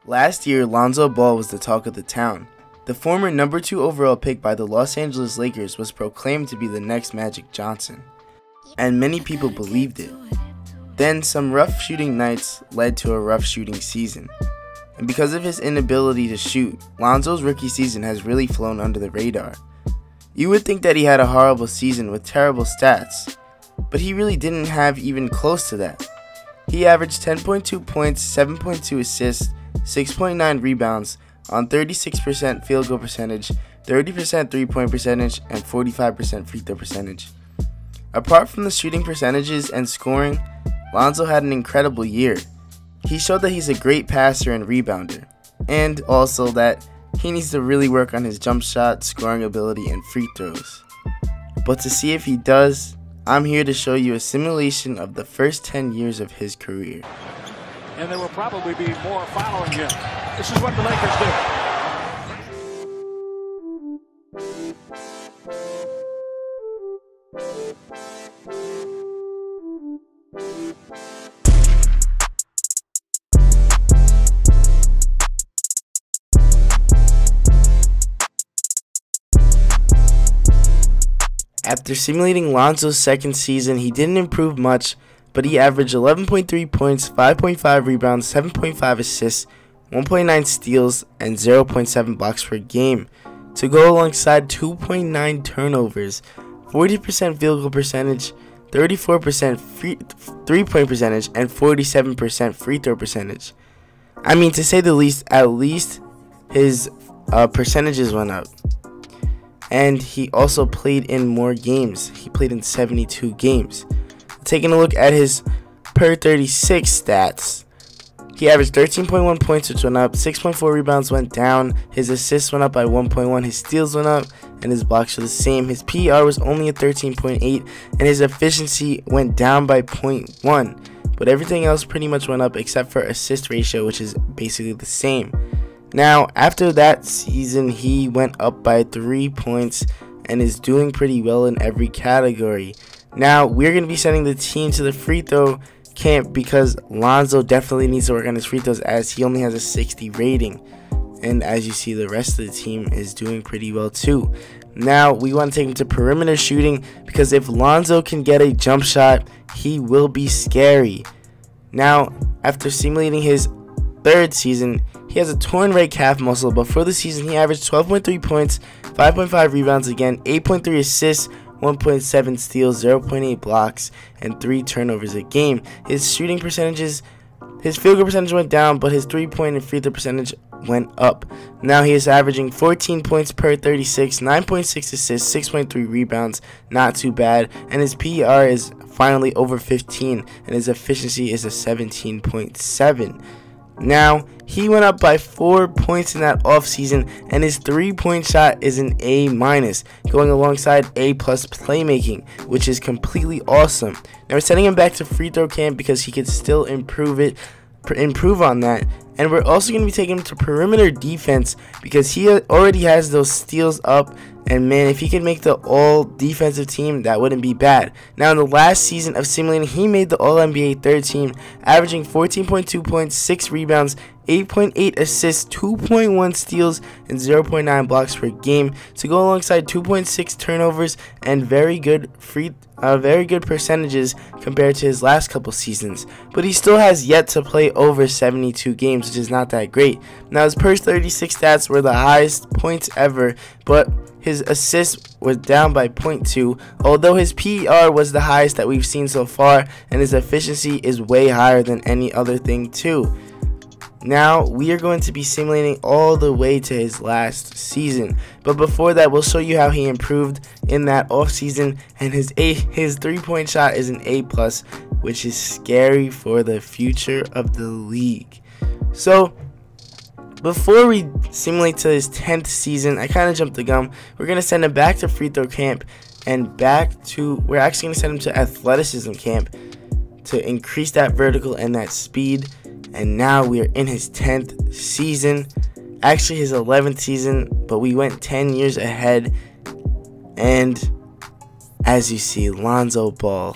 Last year, Lonzo Ball was the talk of the town. The former number 2 overall pick by the Los Angeles Lakers was proclaimed to be the next Magic Johnson, and many people believed it. Then some rough shooting nights led to a rough shooting season, and because of his inability to shoot, Lonzo's rookie season has really flown under the radar. You would think that he had a horrible season with terrible stats, but he really didn't have even close to that. He averaged 10.2 points, 7.2 assists, 6.9 rebounds on 36% field goal percentage, 30% three-point percentage, and 45% free throw percentage. Apart from the shooting percentages and scoring, Lonzo had an incredible year. He showed that he's a great passer and rebounder, and also that he needs to really work on his jump shot, scoring ability, and free throws. But to see if he does, I'm here to show you a simulation of the first 10 years of his career. And there will probably be more following him. This is what the Lakers do. After simulating Lonzo's second season, he didn't improve much, but he averaged 11.3 points, 5.5 rebounds, 7.5 assists, 1.9 steals, and 0.7 blocks per game, to go alongside 2.9 turnovers, 40% field goal percentage, 34% three-point percentage, and 47% free throw percentage. I mean, to say the least, at least his percentages went up. And he also played in more games. He played in 72 games. Taking a look at his per 36 stats, he averaged 13.1 points, which went up, 6.4 rebounds went down, his assists went up by 1.1, his steals went up, and his blocks were the same. His PER was only at 13.8, and his efficiency went down by 0.1, but everything else pretty much went up except for assist ratio, which is basically the same. Now, after that season, he went up by 3 points and is doing pretty well in every category. Now, we're going to be sending the team to the free throw camp because Lonzo definitely needs to work on his free throws as he only has a 60 rating. And as you see, the rest of the team is doing pretty well too. Now, we want to take him to perimeter shooting because if Lonzo can get a jump shot, he will be scary. Now, after simulating his third season, he has a torn right calf muscle, but for the season, he averaged 12.3 points, 5.5 rebounds again, 8.3 assists, 1.7 steals, 0.8 blocks, and 3 turnovers a game. His shooting percentages, his field goal percentage went down, but his three-point and free throw percentage went up. Now he is averaging 14 points per 36, 9.6 assists, 6.3 rebounds, not too bad, and his PER is finally over 15, and his efficiency is a 17.7. Now, he went up by 4 points in that offseason, and his three-point shot is an A-, going alongside A+ playmaking, which is completely awesome. Now, we're sending him back to free throw camp because he could still improve on that. And we're also going to be taking him to perimeter defense because he already has those steals up. And man, if he could make the all-defensive team, that wouldn't be bad. Now, in the last season of simulating, he made the All-NBA third team, averaging 14.2 points, 6 rebounds, 8.8 assists, 2.1 steals, and 0.9 blocks per game, to go alongside 2.6 turnovers and very good percentages compared to his last couple seasons. But he still has yet to play over 72 games, which is not that great. Now, his per 36 stats were the highest points ever, but his assists was down by 0.2, although his PER was the highest that we've seen so far, and his efficiency is way higher than any other thing too. Now, we are going to be simulating all the way to his last season, but before that, we'll show you how he improved in that off season, and his three-point shot is an A+, which is scary for the future of the league. So, before we simulate to his 10th season, I kind of jumped the gun. We're going to send him back to free throw camp and we're actually going to send him to athleticism camp to increase that vertical and that speed. And now we are in his 10th season, actually his 11th season, but we went 10 years ahead. And as you see, Lonzo Ball,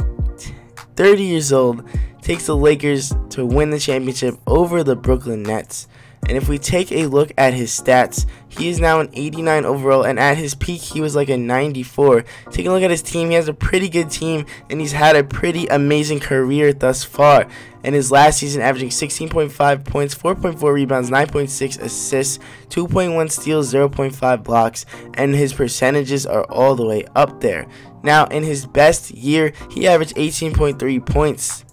30 years old, takes the Lakers to win the championship over the Brooklyn Nets. And if we take a look at his stats, he is now an 89 overall, and at his peak he was like a 94. Taking a look at his team, he has a pretty good team, and he's had a pretty amazing career thus far. In his last season, averaging 16.5 points, 4.4 rebounds, 9.6 assists, 2.1 steals, 0.5 blocks, and his percentages are all the way up there. Now, in his best year, he averaged 18.3 points.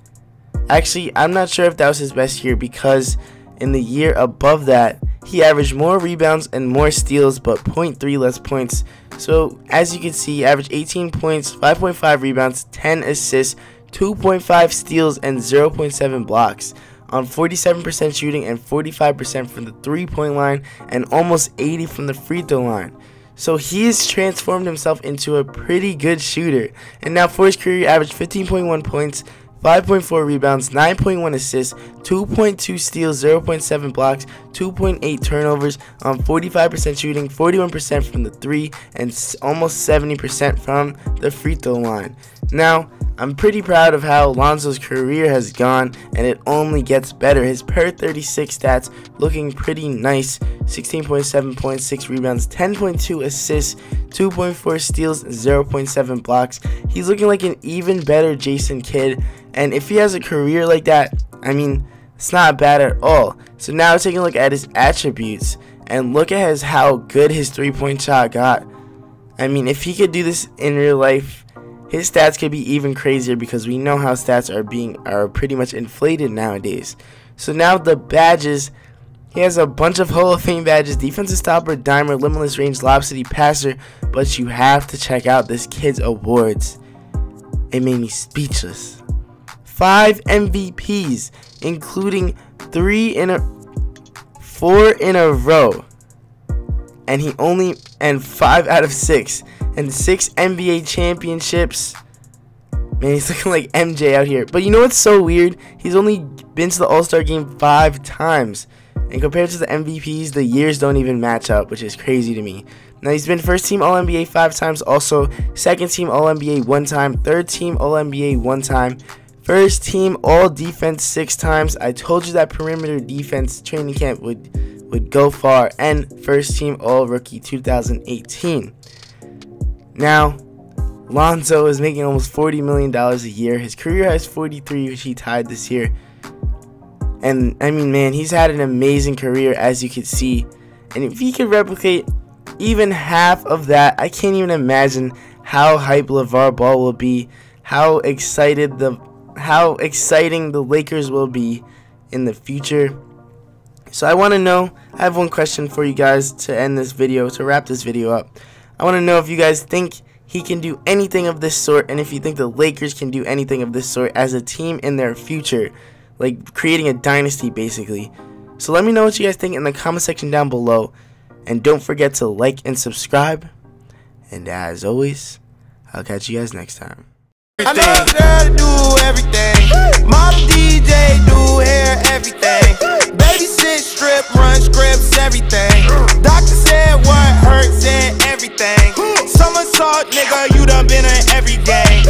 Actually, I'm not sure if that was his best year, because in the year above that, he averaged more rebounds and more steals, but 0.3 less points. So, as you can see, he averaged 18 points, 5.5 rebounds, 10 assists, 2.5 steals, and 0.7 blocks on 47% shooting and 45% from the three-point line and almost 80 from the free throw line. So he's transformed himself into a pretty good shooter. And now for his career, he averaged 15.1 points, 5.4 rebounds, 9.1 assists, 2.2 steals, 0.7 blocks, 2.8 turnovers on 45% shooting, 41% from the three, and almost 70% from the free throw line. Now, I'm pretty proud of how Lonzo's career has gone, and it only gets better. His per 36 stats looking pretty nice. 16.7 points, 6 rebounds, 10.2 assists, 2.4 steals, 0.7 blocks. He's looking like an even better Jason Kidd, and if he has a career like that, I mean, it's not bad at all. So now taking a look at his attributes, and look at how good his three-point shot got. I mean, if he could do this in real life, his stats could be even crazier, because we know how stats are pretty much inflated nowadays. So now the badges, he has a bunch of Hall of Fame badges: defensive stopper, dimer, limitless range, lob city passer. But you have to check out this kid's awards. It made me speechless. 5 MVPs, including 4 in a row, and 5 out of 6. And 6 NBA championships. Man, he's looking like MJ out here. But you know what's so weird? He's only been to the All-Star game 5 times. And compared to the MVPs, the years don't even match up, which is crazy to me. Now, he's been first team All-NBA 5 times, also second team All-NBA 1 time, third team All-NBA 1 time, first team All-Defense 6 times. I told you that perimeter defense training camp would go far. And first team All-Rookie 2018. Now, Lonzo is making almost $40 million a year. His career high is 43, which he tied this year. And, I mean, man, he's had an amazing career, as you can see. And if he could replicate even half of that, I can't even imagine how hype LeVar Ball will be, how exciting the Lakers will be in the future. So I want to know, I have one question for you guys to end this video, to wrap this video up. I want to know if you guys think he can do anything of this sort, and if you think the Lakers can do anything of this sort as a team in their future, like creating a dynasty basically. So let me know what you guys think in the comment section down below, and don't forget to like and subscribe, and as always, I'll catch you guys next time. I know a girl to do everything. Model DJ, do hair, everything. Babysit, strip, run scripts, everything. Doctor said what hurts and everything. Somersault, nigga, you done been in every game.